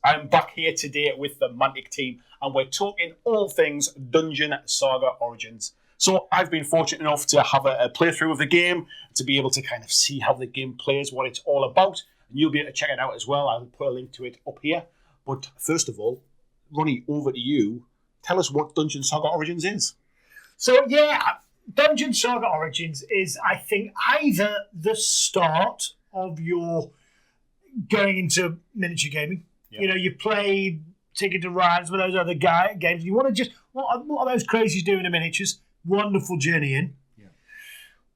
I'm back here today with the Mantic team, and we're talking all things Dungeon Saga Origins. So I've been fortunate enough to have a playthrough of the game, to be able to kind of see how the game plays, what it's all about, and you'll be able to check it out as well. I'll put a link to it up here. But first of all, Ronnie, over to you. Tell us what Dungeon Saga Origins is. So, Dungeon Saga Origins is, I think, either the start of your going into miniature gaming. Yeah. You know, you played Ticket to Ride with those other games. You want to just, what are those crazies doing in miniatures? Wonderful journey in. Yeah.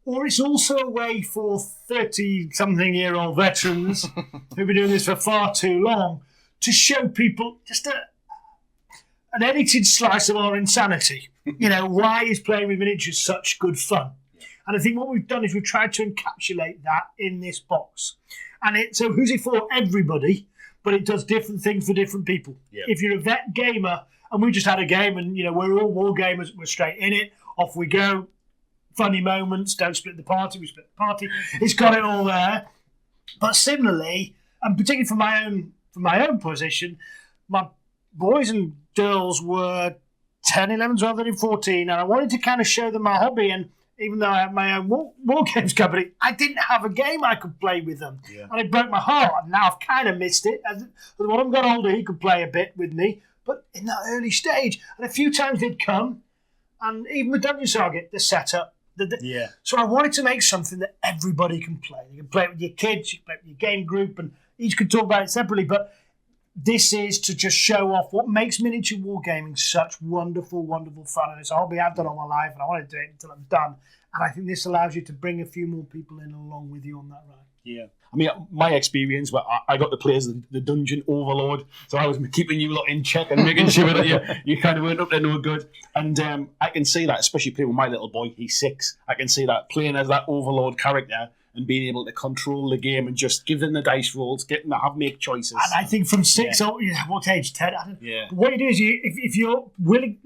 Or it's also a way for 30-something-year-old veterans who've been doing this for far too long to show people just an edited slice of our insanity. You know, why is playing with miniatures such good fun? Yeah. And I think what we've done is we've tried to encapsulate that in this box. And so who's it for? Everybody, but it does different things for different people. Yeah. If you're a vet gamer, and we just had a game, and you know we're all war gamers, we're straight in it, off we go. Funny moments, don't split the party, we split the party. It's got it all there. But similarly, and particularly from my own position, my boys and girls were 10, 11, 12, 13, 14, and I wanted to kind of show them my hobby. And even though I have my own war games company, I didn't have a game I could play with them. Yeah. And it broke my heart. And now I've kind of missed it. As when I got older, he could play a bit with me, but in that early stage. And a few times they'd come, and even with Dungeon Saga, the setup. So I wanted to make something that everybody can play. You can play it with your kids, you can play it with your game group, and each could talk about it separately, but this is to just show off what makes miniature wargaming such wonderful, wonderful fun. And it's a hobby I've done all my life, and I want to do it until I'm done. And I think this allows you to bring a few more people in along with you on that ride. Yeah. I mean, my experience, I got to play as the Dungeon Overlord, so I was keeping you lot in check and making sure that you kind of weren't up there no good. And I can see that, especially playing with my little boy, he's 6, I can see that playing as that Overlord character and being able to control the game and just give them the dice rolls, getting to make choices. And I think from 6, what age, 10? I don't know. What you do is, if you're willing,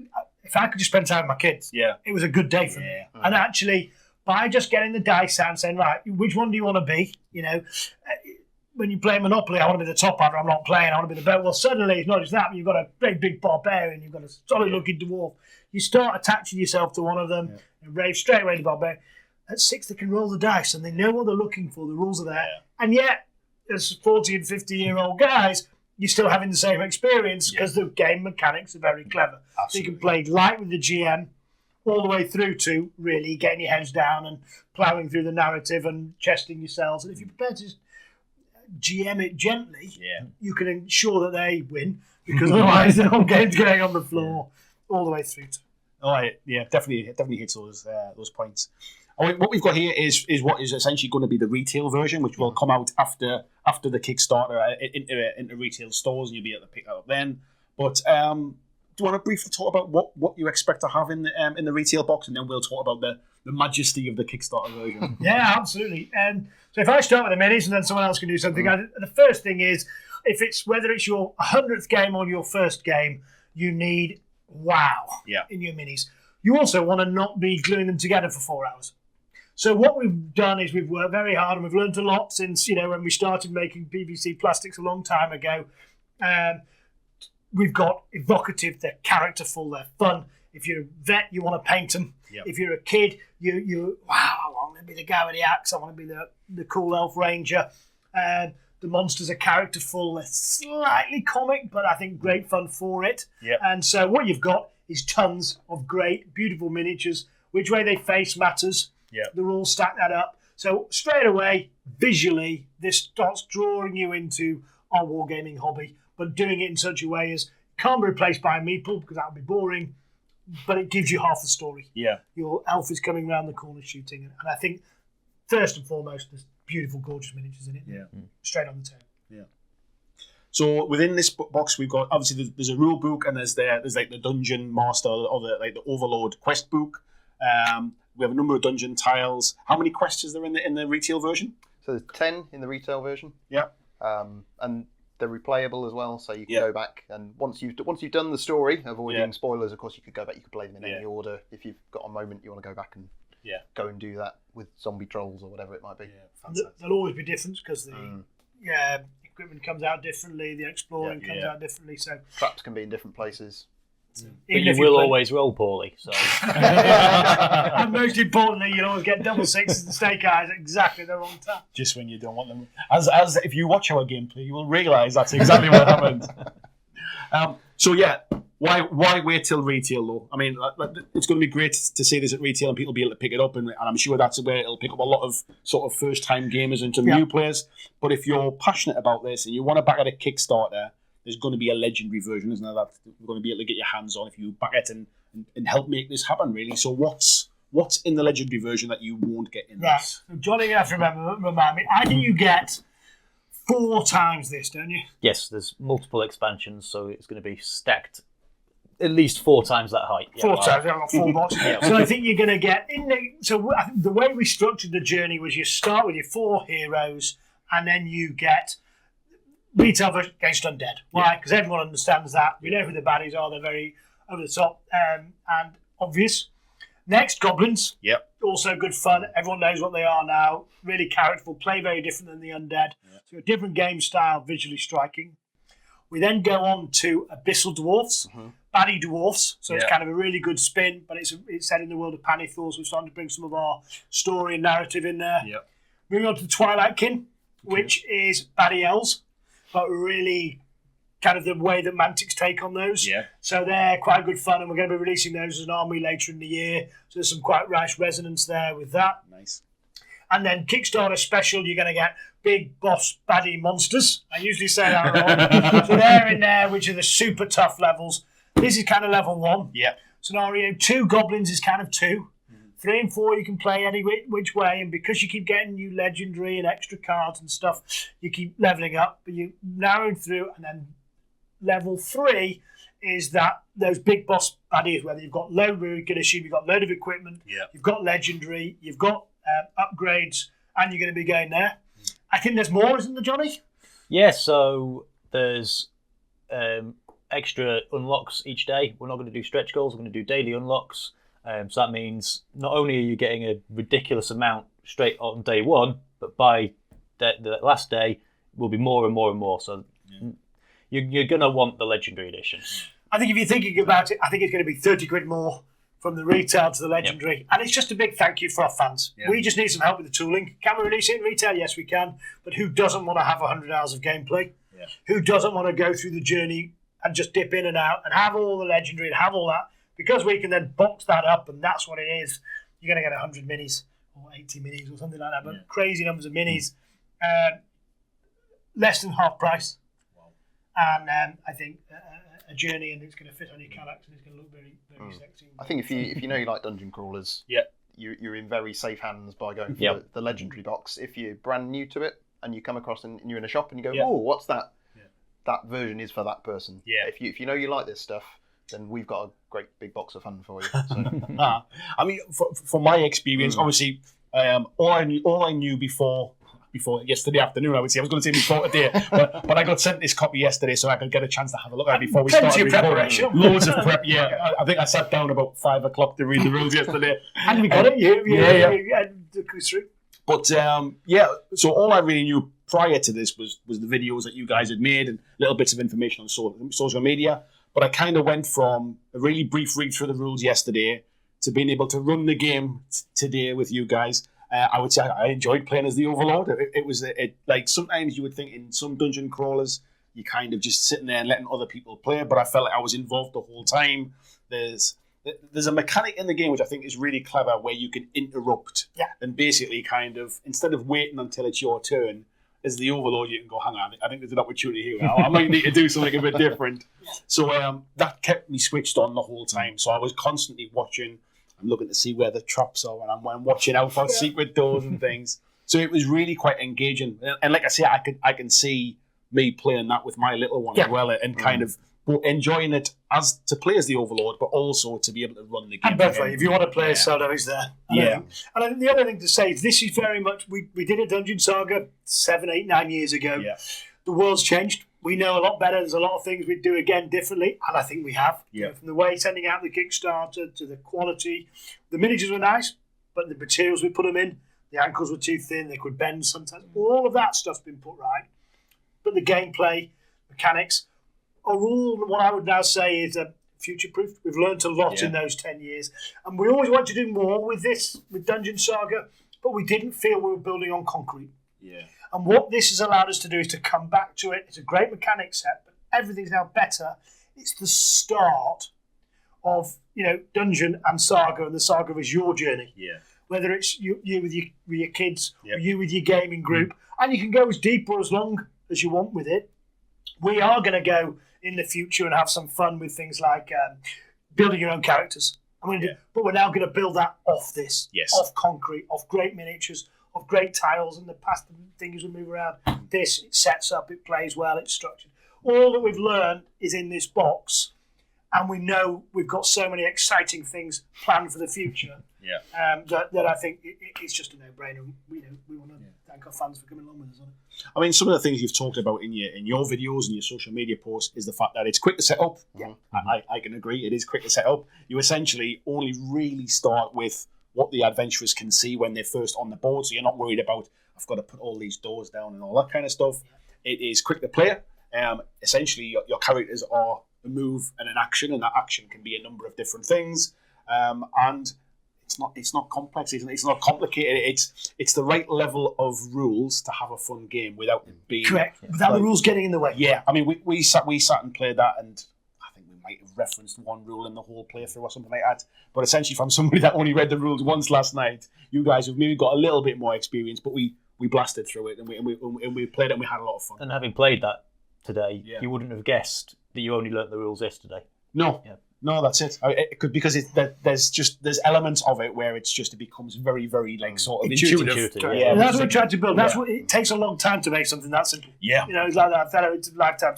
if I could just spend time with my kids, it was a good day for me. And actually, by just getting the dice out and saying, right, which one do you want to be? You know, when you play Monopoly, I want to be the top hunter, I'm not playing, I want to be the best. Well, suddenly it's not just that, but you've got a very big barbarian, you've got a solid-looking dwarf. You start attaching yourself to one of them, and rave straight away to barbarian. At 6, they can roll the dice, and they know what they're looking for, the rules are there. And yet, as 40 and 50-year-old guys, you're still having the same experience because the game mechanics are very clever. Absolutely. So you can play light with the GM, all the way through to really getting your heads down and ploughing through the narrative and chesting yourselves. And if you're prepared to GM it gently, you can ensure that they win, because otherwise the whole game's going on the floor all the way through to. Oh, yeah, definitely hits those points. What we've got here is what is essentially going to be the retail version, which will come out after the Kickstarter into retail stores, and you'll be able to pick that up then. But do you want to briefly talk about what you expect to have in the retail box, and then we'll talk about the majesty of the Kickstarter version? Yeah, absolutely. So if I start with the minis, and then someone else can do something. The first thing is, whether it's your 100th game or your first game, you need wow in your minis. You also want to not be gluing them together for 4 hours. So what we've done is we've worked very hard, and we've learned a lot since when we started making PVC plastics a long time ago. We've got evocative, they're characterful, they're fun. If you're a vet, you want to paint them. Yep. If you're a kid, you I want to be the guy with the axe, I want to be the cool elf ranger. The monsters are characterful, they're slightly comic, but I think great fun for it. Yep. And so what you've got is tons of great, beautiful miniatures. Which way they face matters. Yep. They're all stacked that up. So straight away, visually, this starts drawing you into our wargaming hobby, but doing it in such a way as can't be replaced by a meeple, because that would be boring, but it gives you half the story. Yeah. Your elf is coming around the corner shooting, and I think first and foremost, there's beautiful, gorgeous miniatures in it. Yeah. Straight on the tail. Yeah. So within this box, we've got, obviously there's a rule book, and there's like the Dungeon Master or the Overlord quest book. We have a number of dungeon tiles. How many quests is there in the retail version? So there's 10 in the retail version. Yeah. And they're replayable as well, so you can go back, and once you've done the story, avoiding spoilers, of course, you could go back. You could play them in any order. If you've got a moment you want to go back and go and do that with zombie trolls or whatever it might be. Yeah, there'll always be difference because the equipment comes out differently, the exploring comes out differently. So traps can be in different places. But you will always roll poorly. So, and most importantly, you'll always get double sixes and snake eyes at exactly the wrong time. Just when you don't want them. As if you watch our gameplay, you will realise that's exactly what happens. Why wait till retail though? I mean, it's going to be great to see this at retail and people will be able to pick it up, and I'm sure that's where it'll pick up a lot of sort of first-time gamers and some new players. But if you're passionate about this and you want to back at a Kickstarter, there's going to be a legendary version, isn't there, that you're going to be able to get your hands on if you back it and help make this happen, really. So what's in the legendary version that you won't get in this? So Johnny, you have to remind me. I think you get 4 times this, don't you? Yes, there's multiple expansions, so it's going to be stacked at least 4 times that height. 4 times, I've got 4 boxes. So I think you're going to get the way we structured the journey was you start with your 4 heroes, and then you get retail against undead. Why? Because everyone understands that. We know who the baddies are. They're very over the top and obvious. Next, goblins. Yep. Also good fun. Everyone knows what they are now. Really characterful. Play very different than the undead. Yep. So a different game style, visually striking. We then go on to abyssal dwarfs, baddie dwarfs. So it's kind of a really good spin, but it's set in the world of Panithor, so we're starting to bring some of our story and narrative in there. Yep. Moving on to the Twilight Kin, which is baddie elves, but really kind of the way that Mantic's take on those. Yeah. So they're quite good fun, and we're going to be releasing those as an army later in the year. So there's some quite nice resonance there with that. Nice. And then Kickstarter special, you're going to get big boss baddie monsters. I usually say that wrong. So they're in there, which are the super tough levels. This is kind of level 1. Yeah. Scenario 2, goblins is kind of 2. 3 and 4 you can play any which way, and because you keep getting new legendary and extra cards and stuff, you keep leveling up, but you narrowing through. And then level 3 is that those big boss baddies, whether you've got load, we can assume you've got a load of equipment, you've got legendary, you've got upgrades, and you're going to be going there. I think there's more, isn't there, Johnny? Yeah, so there's extra unlocks each day. We're not going to do stretch goals, we're going to do daily unlocks. So that means not only are you getting a ridiculous amount straight on day 1, but by the last day will be more and more and more. So you're going to want the Legendary Edition. I think if you're thinking about it, I think it's going to be 30 quid more from the retail to the Legendary. Yep. And it's just a big thank you for our fans. Yep. We just need some help with the tooling. Can we release it in retail? Yes, we can. But who doesn't want to have 100 hours of gameplay? Yep. Who doesn't want to go through the journey and just dip in and out and have all the Legendary and have all that? Because we can then box that up, and that's what it is. You're going to get 100 minis or 80 minis or something like that, but crazy numbers of minis. Less than half price. Wow. And I think a journey, and it's going to fit on your character, and it's going to look very, very sexy. I think if you know you like dungeon crawlers, you're in very safe hands by going for the Legendary box. If you're brand new to it and you come across and you're in a shop and you go, oh, what's that? Yeah. That version is for that person. Yeah. If you know you like this stuff, then we've got a great big box of fun for you. So. I mean, from my experience, obviously, all I knew before yesterday afternoon, I would say. I was going to say before today, but I got sent this copy yesterday so I could get a chance to have a look at it before we started recording. Loads of prep, I think I sat down about 5 o'clock to read the rules yesterday. And we got it, yeah. But, so all I really knew prior to this was the videos that you guys had made and little bits of information on social media. But I kind of went from a really brief read through the rules yesterday to being able to run the game today with you guys. I would say I enjoyed playing as the Overlord. It was like sometimes you would think in some dungeon crawlers you're kind of just sitting there and letting other people play, but I felt like I was involved the whole time. There's a mechanic in the game which I think is really clever where you can interrupt and basically kind of, instead of waiting until it's your turn, as the Overlord, you can go, hang on, I think there's an opportunity here. I might need to do something a bit different. So that kept me switched on the whole time. So I was constantly watching. I'm looking to see where the traps are, and I'm watching out for secret doors and things. So it was really quite engaging. And like I say, I can see me playing that with my little one as well, and kind of enjoying it as to play as the Overlord, but also to be able to run the game. And both ways, if you want to play as Saga, he's there. And I think the other thing to say is this is very much, we did a Dungeon Saga 7, 8, 9 years ago. Yeah. The world's changed. We know a lot better. There's a lot of things we'd do again differently, and I think we have. Yeah. From the way sending out the Kickstarter to the quality. The miniatures were nice, but the materials we put them in, the ankles were too thin, they could bend sometimes. All of that stuff's been put right. but the gameplay mechanics are all what I would now say is future-proof. We've learned a lot in those 10 years, and we always want to do more with Dungeon Saga, but we didn't feel we were building on concrete. Yeah. And what this has allowed us to do is to come back to it. It's a great mechanic set, but everything's now better. It's the start of Dungeon and Saga, and the Saga is your journey. Yeah. Whether it's you with your kids, or you with your gaming group, and you can go as deep or as long as you want with it. We are going to go in the future and have some fun with things like building your own characters. But we're now going to build that off this, off concrete, off great miniatures, off great tiles, and the past things we move around. This, it sets up, it plays well, it's structured. All that we've learned is in this box, and we know we've got so many exciting things planned for the future. That I think it's just a no-brainer. We want to thank our fans for coming along with us on it. I mean, some of the things you've talked about in your videos and your social media posts is the fact that it's quick to set up. Yeah. I can agree, it is quick to set up. You essentially only really start with what the adventurers can see when they're first on the board, so you're not worried about, I've got to put all these doors down and all that kind of stuff. It is quick to play. Essentially, your characters are a move and an action, and that action can be a number of different things. And it's not complex. It's not complicated. It's the right level of rules to have a fun game without it being correct. Without the rules getting in the way. Yeah, I mean, we sat and played that, and I think we might have referenced one rule in the whole playthrough or something like that. But essentially, from somebody that only read the rules once last night, you guys have maybe got a little bit more experience, but we blasted through it and we played it and we had a lot of fun. And having played that today, you wouldn't have guessed that you only learnt the rules yesterday. No. Yeah. No, that's it. It could, because there's elements of it where it becomes very, very sort of intuitive. Yeah, and that's what we tried to build. That's what it takes a long time to make something that simple. Yeah, it's like that. It's a lifetime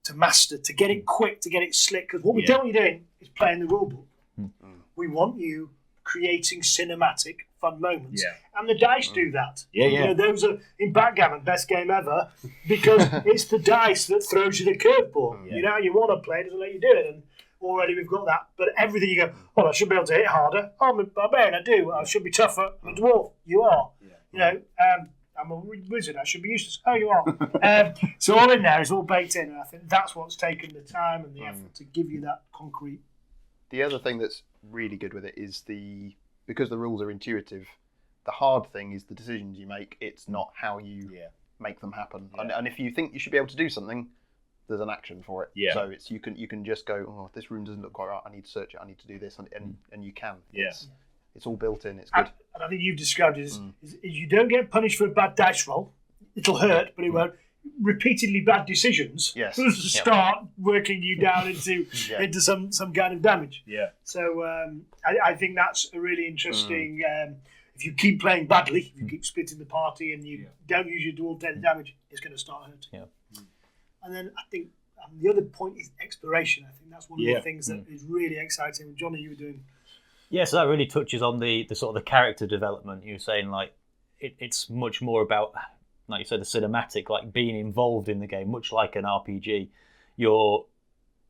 to master, to get it quick, to get it slick. Because what we don't want you doing is playing the rule book. We want you creating cinematic, fun moments, and the dice do that. Those are in backgammon, best game ever, because it's the dice that throws you the curveball. You want to play, it doesn't let you do it, and already we've got that. But everything you go, well, I should be able to hit harder. Oh, I'm a barbarian, I do. I should be tougher. I'm a dwarf. You are. I'm a wizard. I should be useless. Oh, you are. So all in there is all baked in, and I think that's what's taken the time and the effort to give you that concrete. The other thing that's really good with it is because the rules are intuitive, the hard thing is the decisions you make. It's not how you make them happen. And if you think you should be able to do something, there's an action for it. So it's you can just go, oh, this room doesn't look quite right. I need to search it. I need to do this, and you can. It's all built in. It's good. And I think you've described it as you don't get punished for a bad dice roll. It'll hurt, but it won't. Repeatedly bad decisions start working you down into some kind of damage. So I think that's a really interesting. If you keep playing badly, if you keep splitting the party, and you don't use your dual 10 damage, it's going to start hurting. And then I think the other point is exploration. I think that's one of the things that is really exciting. Johnny, you were doing. Yeah, so that really touches on the sort of the character development. You were saying like it's much more about, like you said, the cinematic, like being involved in the game, much like an RPG. You're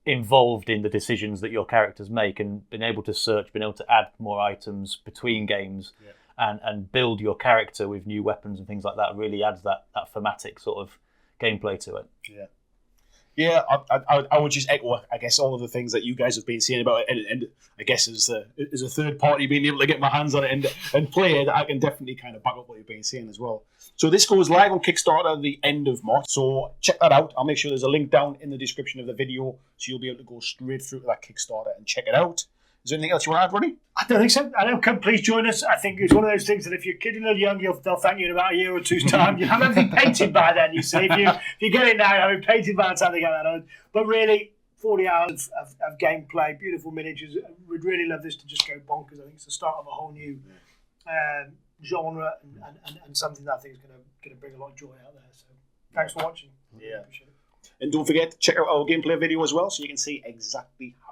involved in the decisions that your characters make, and being able to search, being able to add more items between games, and build your character with new weapons and things like that really adds that thematic sort of gameplay to it. Yeah, I would just echo, I guess, all of the things that you guys have been saying about it, and I guess as a third party being able to get my hands on it and play it, I can definitely kind of back up what you've been saying as well. So this goes live on Kickstarter at the end of March, so check that out. I'll make sure there's a link down in the description of the video, so you'll be able to go straight through to that Kickstarter and check it out. Is there anything else you want to add, Ronnie? I don't think so. I know. Come, please join us. I think it's one of those things that if you're kidding or young, they'll thank you in about a year or two's time. You have everything painted by then, you see. If you get it now, I mean, painted by the time they get that on. But really, 40 hours of gameplay, beautiful miniatures. We'd really love this to just go bonkers. I think it's the start of a whole new genre and something that I think is going to bring a lot of joy out there. So thanks for watching. Yeah. Appreciate it. And don't forget to check out our gameplay video as well, so you can see exactly how